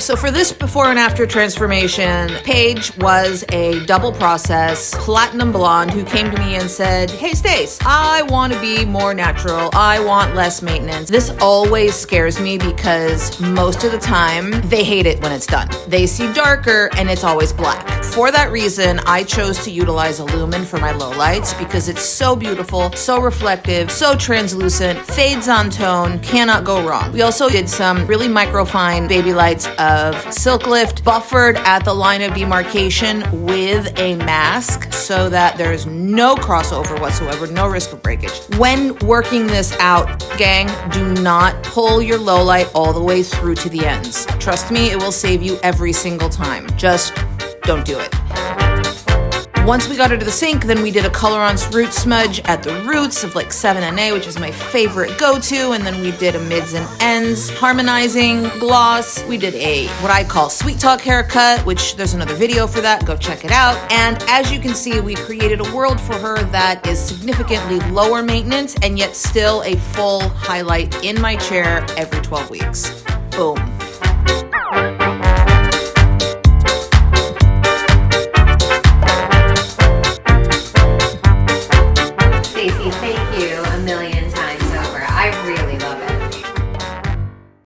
So for this before and after transformation, Paige was a double process platinum blonde who came to me and said, hey Stace, I want to be more natural. I want less maintenance. This always scares me because most of the time they hate it when it's done. They see darker and it's always black. For that reason, I chose to utilize Elumen for my lowlights because it's so beautiful, so reflective, so translucent, fades on tone, cannot go wrong. We also did some really microfine baby lights of SilkLift, buffered at the line of demarcation with a mask so that there's no crossover whatsoever, no risk of breakage. When working this out, gang, do not pull your lowlight all the way through to the ends. Trust me, it will save you every single time. Just don't do it. Once we got her to the sink, then we did a Colorance root smudge at the roots of like 7NA, which is my favorite go-to, and then we did a mids and ends harmonizing gloss. We did a what I call sweet talk haircut, which there's another video for that, go check it out. And as you can see, we created a world for her that is significantly lower maintenance and yet still a full highlight in my chair every 12 weeks.